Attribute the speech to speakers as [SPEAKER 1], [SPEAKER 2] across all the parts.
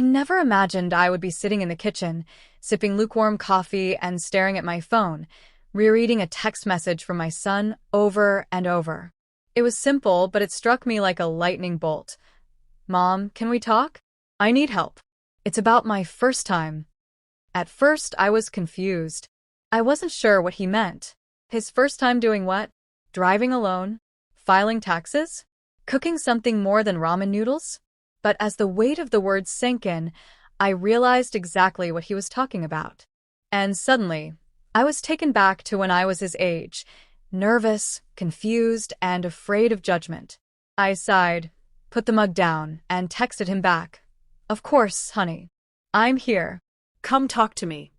[SPEAKER 1] never imagined I would be sitting in the kitchen, sipping lukewarm coffee and staring at my phone, rereading a text message from my son over and over. It was simple, but it struck me like a lightning bolt. Mom, can we talk? I need help. It's about my first time. At first, I was confused. I wasn't sure what he meant. His first time doing what? Driving alone? Filing taxes? Cooking something more than ramen noodles? But as the weight of the words sank in, I realized exactly what he was talking about. And suddenly, I was taken back to when I was his age, nervous, confused, and afraid of judgment. I sighed, put the mug down, and texted him back. Of course, honey. I'm here.
[SPEAKER 2] Come talk to me.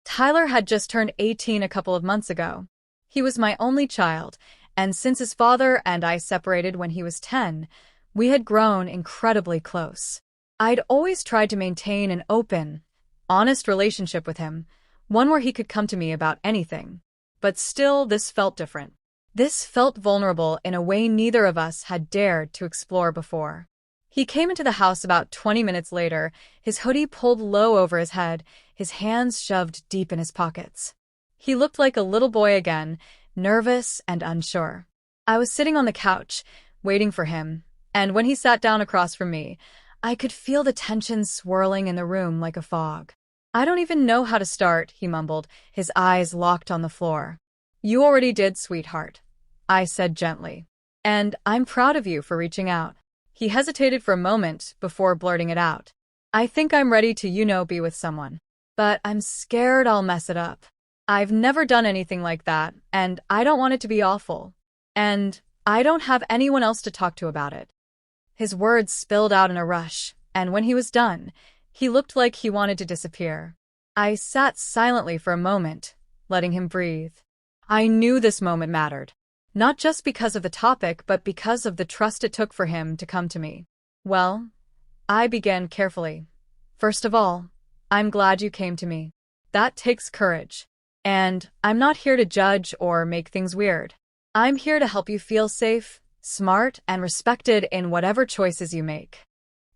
[SPEAKER 1] Tyler had just turned 18 a couple of months ago. He was my only child, and since his father and I separated when he was 10, we had grown incredibly close. I'd always tried to maintain an open, honest relationship with him, one where he could come to me about anything. But still, this felt different. This felt vulnerable in a way neither of us had dared to explore before. He came into the house about 20 minutes later, his hoodie pulled low over his head, his hands shoved deep in his pockets. He looked like a little boy again, nervous and unsure. I was sitting on the couch, waiting for him, and when he sat down across from me, I could feel the tension swirling in the room like a fog. I don't even know how to start, he mumbled, his eyes locked on the floor. You already did, sweetheart, I said gently. And I'm proud of you for reaching out. He hesitated for a moment before blurting it out. I think I'm ready to, be with someone. But I'm scared I'll mess it up. I've never done anything like that, and I don't want it to be awful. And I don't have anyone else to talk to about it. His words spilled out in a rush, and when he was done, he looked like he wanted to disappear. I sat silently for a moment, letting him breathe. I knew this moment mattered. Not just because of the topic, but because of the trust it took for him to come to me. Well, I began carefully. First of all, I'm glad you came to me. That takes courage. And I'm not here to judge or make things weird. I'm here to help you feel safe, smart, and respected in whatever choices you make.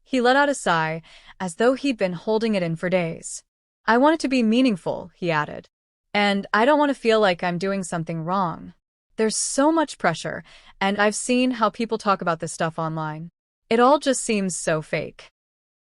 [SPEAKER 1] He let out a sigh, as though he'd been holding it in for days. I want it to be meaningful, he added. And I don't want to feel like I'm doing something wrong. There's so much pressure, and I've seen how people talk about this stuff online. It all just seems so fake.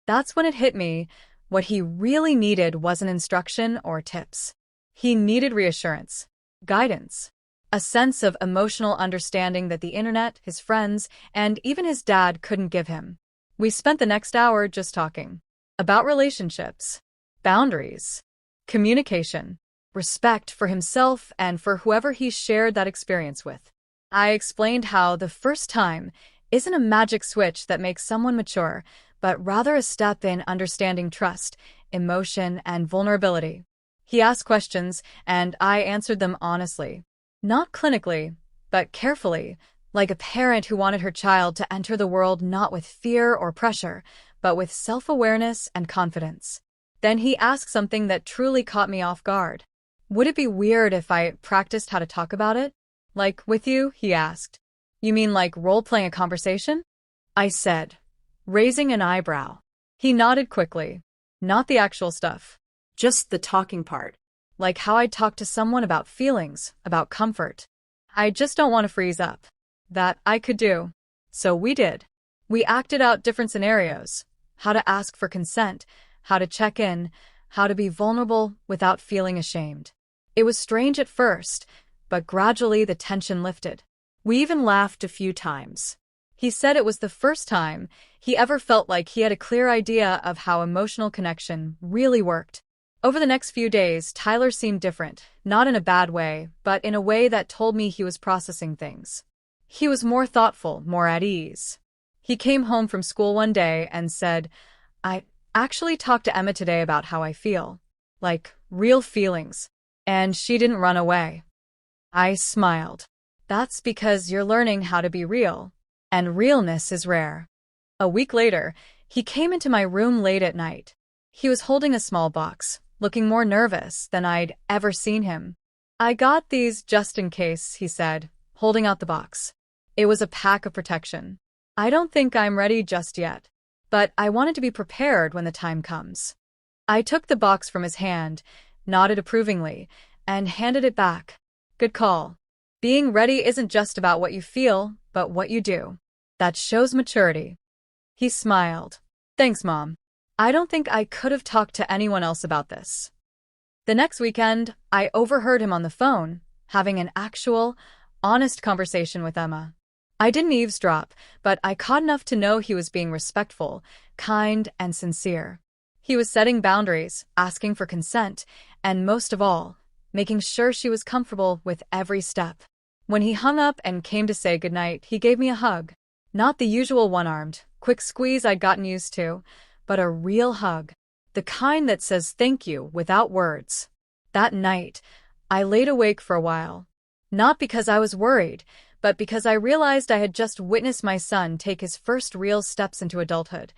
[SPEAKER 1] That's when it hit me. What he really needed wasn't instruction or tips. He needed reassurance, guidance, a sense of emotional understanding that the internet, his friends, and even his dad couldn't give him. We spent the next hour just talking about relationships, boundaries, communication, respect for himself and for whoever he shared that experience with. I explained how the first time isn't a magic switch that makes someone mature, but rather a step in understanding trust, emotion, and vulnerability. He asked questions, and I answered them honestly. Not clinically, but carefully, like a parent who wanted her child to enter the world not with fear or pressure, but with self-awareness and confidence. Then he asked something that truly caught me off guard. Would it be weird if I practiced how to talk about it? Like with you, he asked. You mean like role-playing a conversation? I said, raising an eyebrow. He nodded quickly. Not the actual stuff.
[SPEAKER 2] Just the talking part.
[SPEAKER 1] Like how I'd talk to someone about feelings, about comfort. I just don't want to freeze up. That I could do. So we did. We acted out different scenarios. How to ask for consent, how to check in, how to be vulnerable without feeling ashamed. It was strange at first, but gradually the tension lifted. We even laughed a few times. He said it was the first time he ever felt like he had a clear idea of how emotional connection really worked. Over the next few days, Tyler seemed different, not in a bad way, but in a way that told me he was processing things. He was more thoughtful, more at ease. He came home from school one day and said, I actually talked to Emma today about how I feel. Like, real feelings. And she didn't run away. I smiled. That's because you're learning how to be real. And realness is rare. A week later, he came into my room late at night. He was holding a small box, looking more nervous than I'd ever seen him. I got these just in case, he said, holding out the box. It was a pack of protection. I don't think I'm ready just yet. but I wanted to be prepared when the time comes. I took the box from his hand, nodded approvingly, and handed it back. Good call. Being ready isn't just about what you feel, but what you do. That shows maturity. He smiled. Thanks, Mom. I don't think I could have talked to anyone else about this. The next weekend, I overheard him on the phone, having an actual, honest conversation with Emma. I didn't eavesdrop, but I caught enough to know he was being respectful, kind, and sincere. He was setting boundaries, asking for consent, and most of all, making sure she was comfortable with every step. When he hung up and came to say goodnight, he gave me a hug. Not the usual one-armed, quick squeeze I'd gotten used to, but a real hug. The kind that says thank you without words. That night, I laid awake for a while. Not because I was worried, but because I realized I had just witnessed my son take his first real steps into adulthood.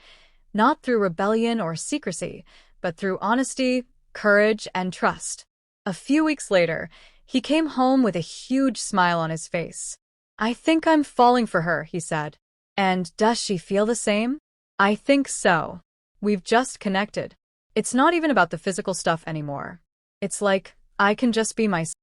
[SPEAKER 1] Not through rebellion or secrecy, but through honesty, courage, and trust. A few weeks later, he came home with a huge smile on his face. I think I'm falling for her, he said. And does she feel the same? I think so. We've just connected. It's not even about the physical stuff anymore. It's like, I can just be myself.